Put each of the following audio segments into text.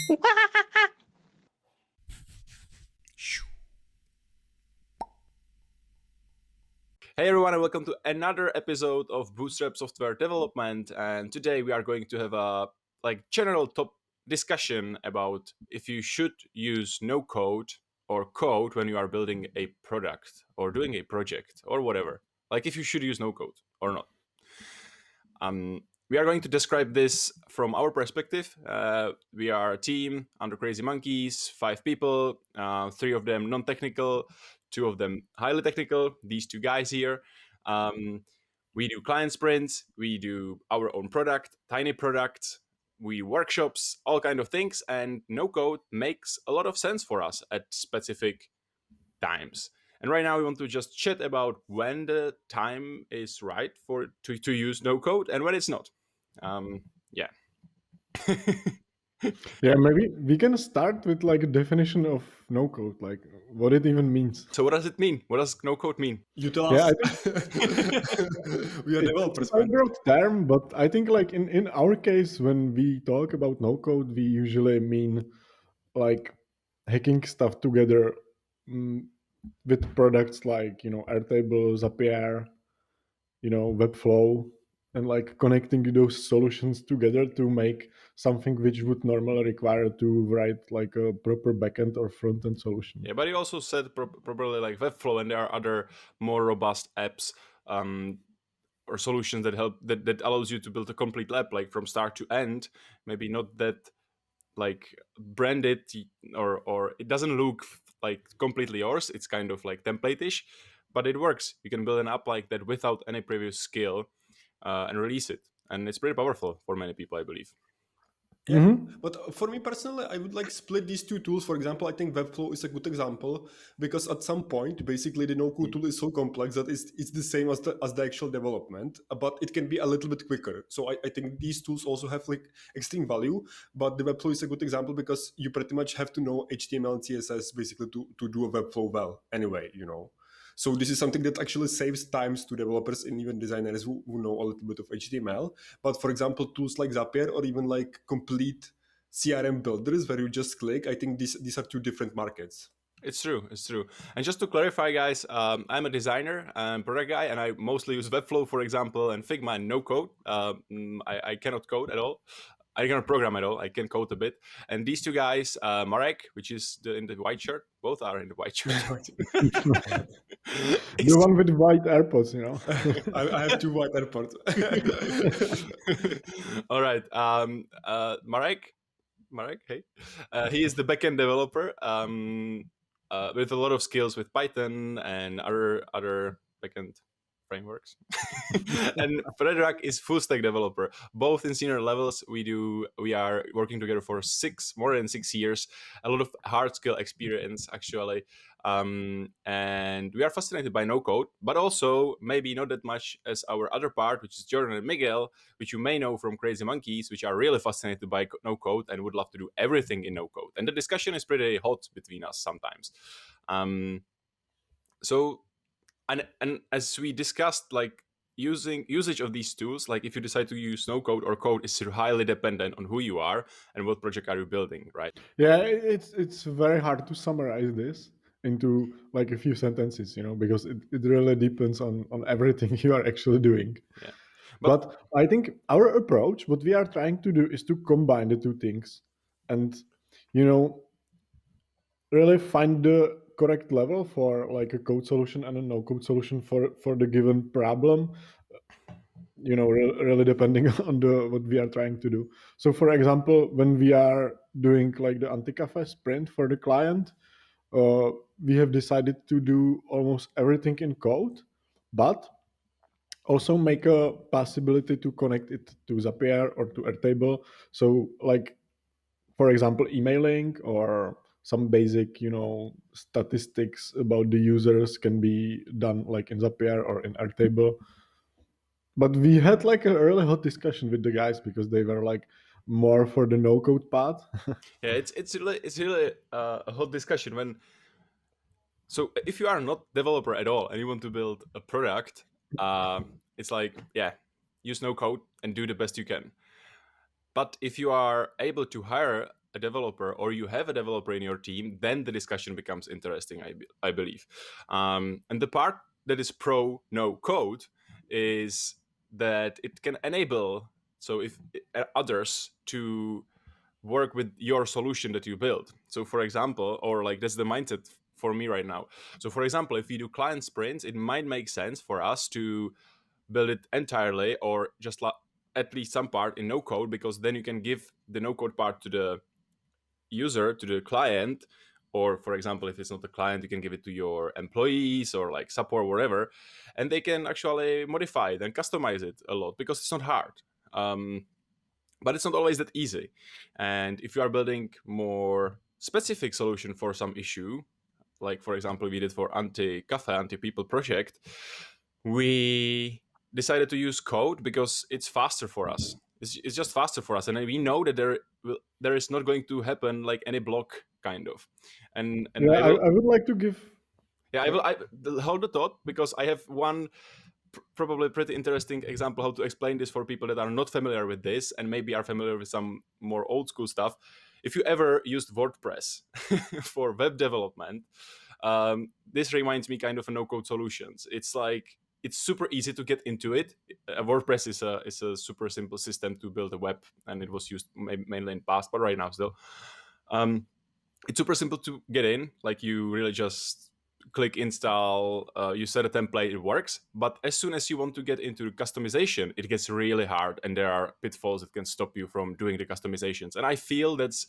Hey everyone, and welcome to another episode of Bootstrap Software Development. And today we are going to have a general top discussion about if you should use no code or code when you are building a product or doing a project or whatever. Like if you should use no code or not. We are going to describe this from our perspective. We are a team under Crazy Monkeys, 5 people, 3 of them non-technical, 2 of them highly technical. These 2 guys here. We do client sprints, we do our own product, tiny products, we workshops, all kind of things, and no code makes a lot of sense for us at specific times. And right now we want to just chat about when the time is right to use no code and when it's not. Yeah. Yeah, maybe we can start with like a definition of no code, like what it even means. So what does it mean? What does no code mean? You tell Yeah, I us. think We are it's a developers, very man. broad term, but I think like in our case, when we talk about no code, we usually mean like hacking stuff together mm, with products like Airtable, Zapier, Webflow, and like connecting those solutions together to make something which would normally require to write like a proper backend or front end solution. Yeah, but you also said probably like Webflow, and there are other more robust apps or solutions that help that allows you to build a complete app like from start to end. Maybe not that like branded or it doesn't look like completely yours. It's kind of like template-ish, but it works. You can build an app like that without any previous skill and release it, and it's pretty powerful for many people, I believe. Yeah, Mm-hmm. but for me personally, I would like split these two tools. For example, I think Webflow is a good example because at some point, basically, the no-code tool is so complex that it's the same as the actual development, but it can be a little bit quicker. So I think these tools also have like extreme value. But the Webflow is a good example because you pretty much have to know HTML and CSS basically to do a Webflow well. Anyway. So this is something that actually saves times to developers and even designers who know a little bit of HTML. But for example, tools like Zapier or even like complete CRM builders where you just click, I think these are two different markets. It's true. It's true. And just to clarify, guys, I'm a designer and product guy, and I mostly use Webflow, for example, and Figma and no code. I cannot code at all. I cannot program at all. I can code a bit. And these 2 guys, Marek, which is in the white shirt, both are in the white shirt. The one with white AirPods. I have two white airports. All right. Marek, hey. He is the backend developer with a lot of skills with Python and other backend frameworks. And Frederick is full stack developer, both in senior levels. We are working together for more than 6 years, a lot of hard skill experience actually. And we are fascinated by no code, but also maybe not that much as our other part, which is Jordan and Miguel, which you may know from Crazy Monkeys, which are really fascinated by no code and would love to do everything in no code. And the discussion is pretty hot between us sometimes. So and as we discussed, like usage of these tools, like if you decide to use no code or code, is highly dependent on who you are and what project are you building, right? Yeah, it's very hard to summarize this into like a few sentences, because it really depends on everything you are actually doing. Yeah. But I think our approach, what we are trying to do is to combine the two things and, you know, really find the correct level for like a code solution and a no code solution for the given problem, really depending on the what we are trying to do. So for example, when we are doing like the anti-cafe sprint for the client, uh, we have decided to do almost everything in code, but also make a possibility to connect it to Zapier or to Airtable. So like, for example, emailing or some basic, statistics about the users can be done like in Zapier or in Airtable. But we had like a really hot discussion with the guys because they were like more for the no code part. Yeah, it's really a hot discussion when. So if you are not developer at all and you want to build a product, it's like, yeah, use no code and do the best you can. But if you are able to hire a developer or you have a developer in your team, then the discussion becomes interesting, I believe. And the part that is pro no code is that it can enable, so if others to work with your solution that you build. So for example, or like that's the mindset for me right now. So for example, if we do client sprints, it might make sense for us to build it entirely or just at least some part in no code, because then you can give the no code part to the user, to the client, or for example, if it's not the client, you can give it to your employees or like support, whatever, and they can actually modify it and customize it a lot because it's not hard. But it's not always that easy. And if you are building more specific solution for some issue, like for example we did for anti-cafe, anti-people project, we decided to use code because it's faster for us. It's just faster for us, and we know that there is not going to happen like any block kind of. And Yeah, I will, I would like to give. yeah, I Sorry. will. Hold the thought, because I have one probably pretty interesting example how to explain this for people that are not familiar with this and maybe are familiar with some more old school stuff. If you ever used WordPress for web development, this reminds me kind of a no-code solutions. It's like it's super easy to get into it. WordPress is a super simple system to build a web, and it was used mainly in past, but right now still. Um, it's super simple to get in. Like you really just click install, you set a template, it works. But as soon as you want to get into customization, it gets really hard, and there are pitfalls that can stop you from doing the customizations. And I feel that's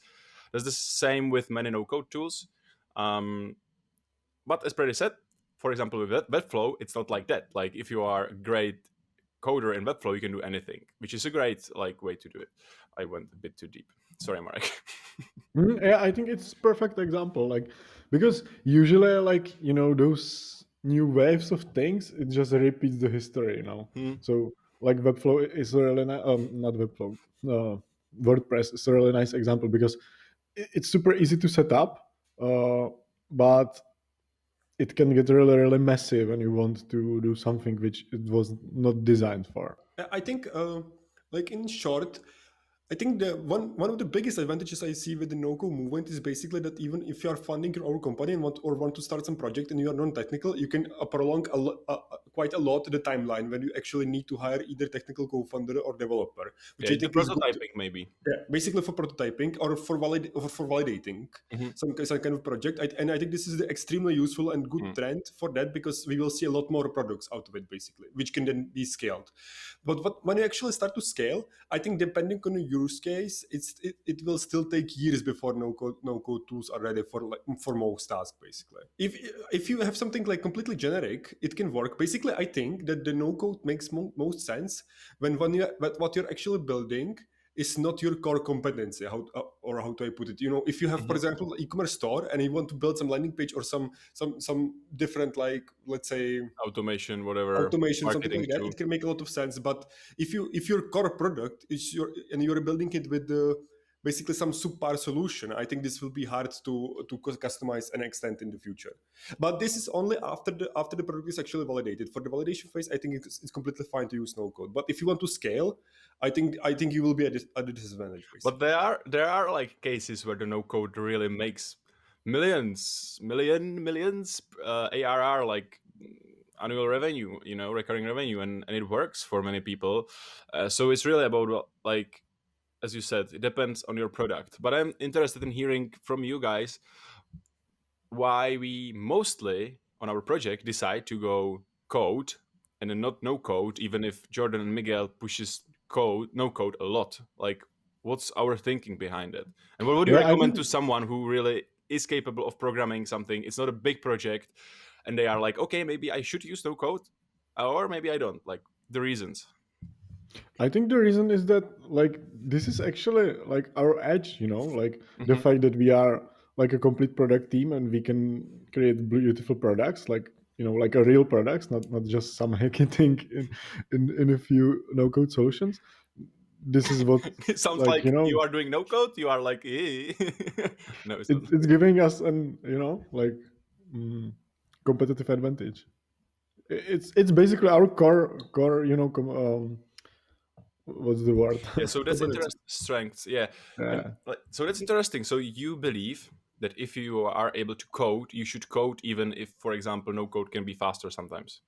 the same with many no-code tools. Um, but as Brady said, for example, with Webflow, it's not like that. Like if you are a great coder in Webflow, you can do anything, which is a great like way to do it. I went a bit too deep. Sorry, Marek. Yeah, I think it's perfect example. Like, because usually, like, those new waves of things, it just repeats the history. Hmm. So like Webflow is a really nice, not Webflow, WordPress is a really nice example because it's super easy to set up, but it can get really really messy when you want to do something which it was not designed for. I think, like in short, I think the one of the biggest advantages I see with the no-code movement is basically that even if you are funding your own company and want to start some project and you are non-technical, you can prolong quite a lot the timeline when you actually need to hire either technical co-founder or developer, which Yeah, I the think is good. prototyping maybe. Yeah, basically for prototyping or for validating Hmm. some kind of project. And I think this is the extremely useful and good Mm. trend for that, because we will see a lot more products out of it basically, which can then be scaled. But when you actually start to scale, I think depending on the use case, it will still take years before no code tools are ready for most tasks basically. If you have something like completely generic, it can work. Basically, I think that the no code makes most sense when you what you're actually building is not your core competency. Or how do I put it? If you have, for Mhm. example, e-commerce store and you want to build some landing page or some different, like, let's say, Automation, whatever, automation, something marketing like that, tool. it can make a lot of sense. But if your core product is you're building it with basically some subpar solution, I think this will be hard to customize and extend in the future. But this is only after the product is actually validated. For the validation phase, I think it's completely fine to use no code. But if you want to scale, I think you will be at a disadvantage But basically. there are like cases where the no code really makes millions ARR, like annual revenue, recurring revenue, and it works for many people. So it's really about, well, like as you said, it depends on your product. But I'm interested in hearing from you guys why we mostly on our project decide to go code and then not no code, even if Jordan and Miguel pushes code no code a lot. Like, what's our thinking behind it, and what would you Yeah, I recommend think to someone who really is capable of programming something? It's not a big project, and they are like, okay, maybe I should use no code, or maybe I don't. Like the reasons. I think the reason is that, like, this is actually like our edge, like the Hmm. fact that we are like a complete product team and we can create beautiful products, like, like a real products, not just some hacky thing in a few no code solutions. This is what, It sounds like, like you are doing no code. You are like, eh. No, it's not. it's giving us an, like, mm, competitive advantage. It's basically our core, what's the word? Yeah, so that's Ability. interesting. Strengths, yeah, and Yeah. so that's interesting. So you believe that if you are able to code, you should code even if, for example, no code can be faster sometimes.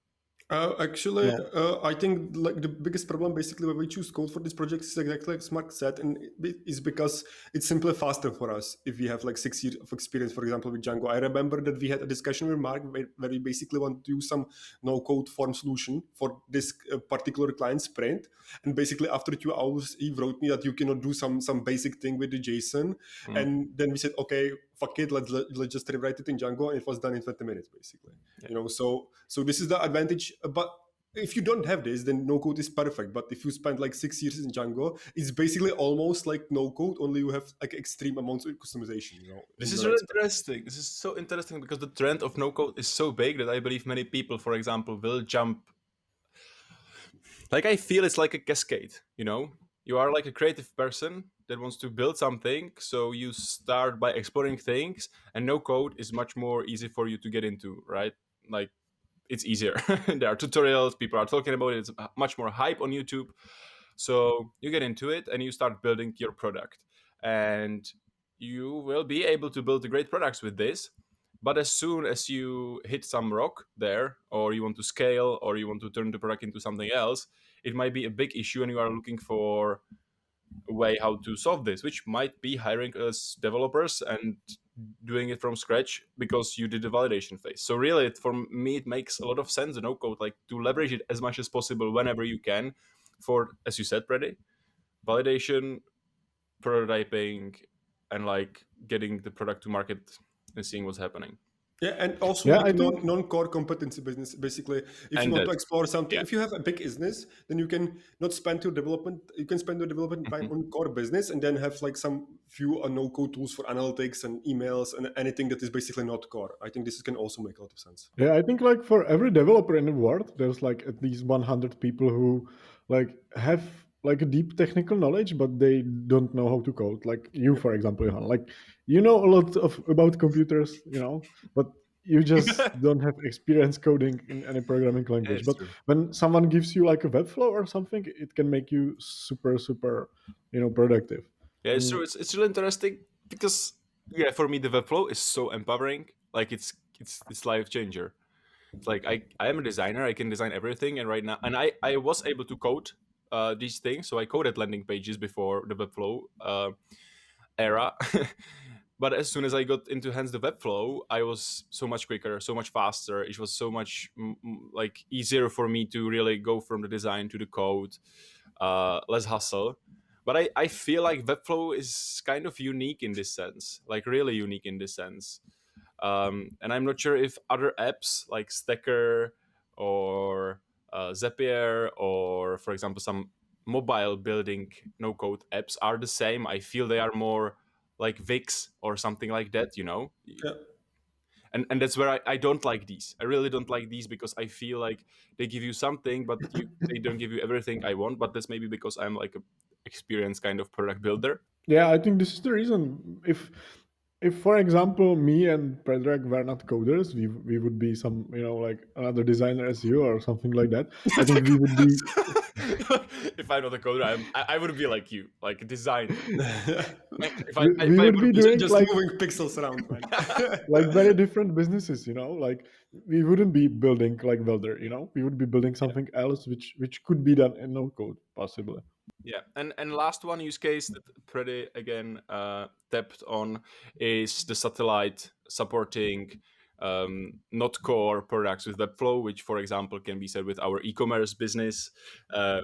Actually, Yeah. I think like the biggest problem basically when we choose code for this project is exactly like Mark said, and is because it's simply faster for us if we have like 6 years of experience, for example, with Django. I remember that we had a discussion with Mark where we basically want to use some no-code form solution for this particular client sprint, and basically after 2 hours he wrote me that you cannot do some basic thing with the JSON, Mm, and then we said, okay, fuck it, let's just rewrite it in Django, and it was done in 20 minutes basically. yeah. So this is the advantage, but if you don't have this, then no code is perfect. But if you spend like 6 years in Django, it's basically almost like no code, only you have like extreme amounts of customization, This in is your really expert. interesting. This is so interesting because the trend of no code is so big that I believe many people, for example, will jump. Like I feel it's like a cascade. You are like a creative person that wants to build something, so you start by exploring things, and no code is much more easy for you to get into, right? Like it's easier. There are tutorials, people are talking about it. It's much more hype on YouTube. So you get into it and you start building your product, and you will be able to build great products with this. But as soon as you hit some rock there, or you want to scale, or you want to turn the product into something else, it might be a big issue, and you are looking for a way how to solve this, which might be hiring us developers and doing it from scratch because you did the validation phase. So really, for me, it makes a lot of sense, no code, like to leverage it as much as possible whenever you can, for, as you said, Preddy, validation, prototyping, and like getting the product to market and seeing what's happening. Yeah, and also Yeah, I like think non-core competency business. Basically, if you And want to that, explore something, yeah. if you have a big business, then you can not spend your development. You can spend your development time Mhm. on core business, and then have like some few no-code tools for analytics and emails and anything that is basically not core. I think this can also make a lot of sense. Yeah, I think like for every developer in the world, there's like at least 100 people who like have like a deep technical knowledge, but they don't know how to code. Like you, Yep. for example, Johan. Like you know a lot of about computers, but you just don't have experience coding in any programming Yeah, language. it's But true. when someone gives you like a Webflow or something, it can make you super, super, productive. Yeah, it's true. And It's really interesting because, yeah, for me the Webflow is so empowering. Like it's life changer. It's like I am a designer. I can design everything, and right now, and I was able to code these things. So I coded landing pages before the Webflow era. But as soon as I got into hands the Webflow, I was so much quicker, so much faster. It was so much like easier for me to really go from the design to the code, less hustle. But I feel like Webflow is kind of unique in this sense, like really unique in this sense. And I'm not sure if other apps like Stacker or Zapier or, for example, some mobile building no code apps are the same. I feel they are more like Wix or something like that, Yeah. and that's where I don't like these. I really don't like these because I feel like they give you something, but they don't give you everything I want. But that's maybe because I'm like a experienced kind of product builder. yeah, I think this is the reason. If for example me and Predrag were not coders, we would be some like another designer as you or something like that. I think we would be If I'm not a coder, I would be like you, like a designer. Like if I if we I would would be be, doing Just moving pixels around, man. like very different businesses. Like we wouldn't be building like Welder. We would be building yeah, something else which could be done in no code possibly. yeah, and last one use case that pretty again tapped on is the satellite supporting not core products with Webflow, which for example can be said with our e-commerce business.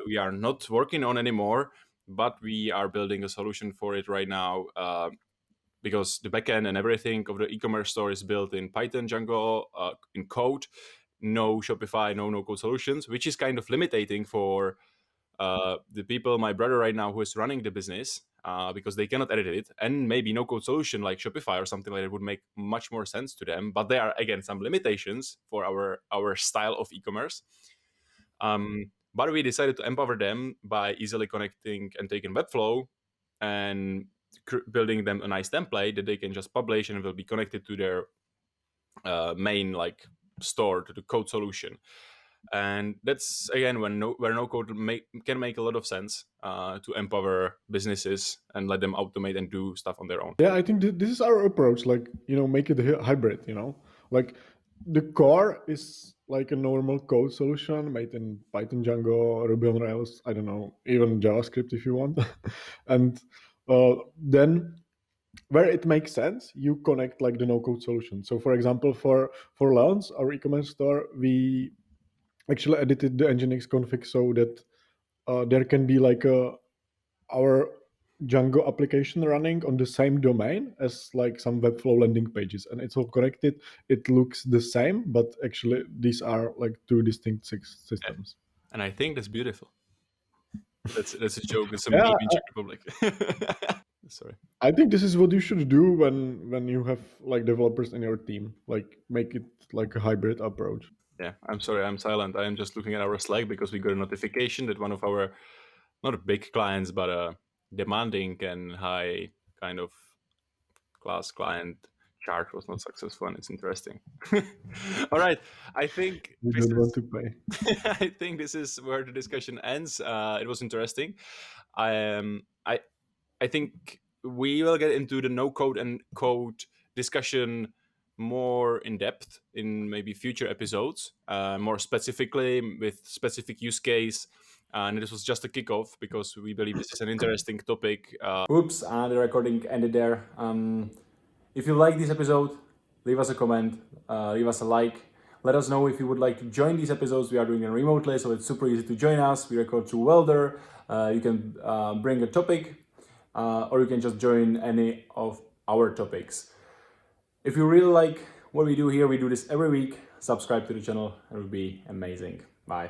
We are not working on anymore, but we are building a solution for it right now. Because the backend and everything of the e-commerce store is built in Python, Django, in code, no Shopify, no code solutions, which is kind of limiting for the people, my brother right now, who is running the business, because they cannot edit it, and maybe no code solution like Shopify or something like that would make much more sense to them. But there are again some limitations for our style of e-commerce. But we decided to empower them by easily connecting and taking Webflow and building them a nice template that they can just publish and will be connected to their main like store, to the code solution. And that's again where no code can make a lot of sense to empower businesses and let them automate and do stuff on their own. Yeah, I think this is our approach. Like, make it hybrid. Like the core is like a normal code solution made in Python, Django, Ruby on Rails. I don't know, even JavaScript if you want. And then where it makes sense, you connect like the no code solution. So for example, for loans, our e-commerce store, we actually edited the nginx config so that there can be like our Django application running on the same domain as like some Webflow landing pages, and it's all connected. It looks the same, but actually these are like two distinct systems. And I think that's beautiful. That's a joke. It's a meme Yeah, in Czech Republic. Sorry. I think this is what you should do when you have like developers in your team. Like make it like a hybrid approach. Yeah, I'm sorry, I'm silent. I am just looking at our Slack because we got a notification that one of our not big clients, but demanding and high kind of class client charge was not successful, and it's interesting. All right, I think You this don't want is to pay. I think this is where the discussion ends. It was interesting. I I think we will get into the no code and code discussion more in depth in maybe future episodes, more specifically with specific use case. And this was just a kickoff because we believe this is an interesting topic. Oops, and the recording ended there. If you like this episode, leave us a comment, leave us a like. Let us know if you would like to join these episodes. We are doing it remotely, so it's super easy to join us. We record through Welder. You can bring a topic, or you can just join any of our topics. If you really like what we do here, we do this every week. Subscribe to the channel, it would be amazing. Bye.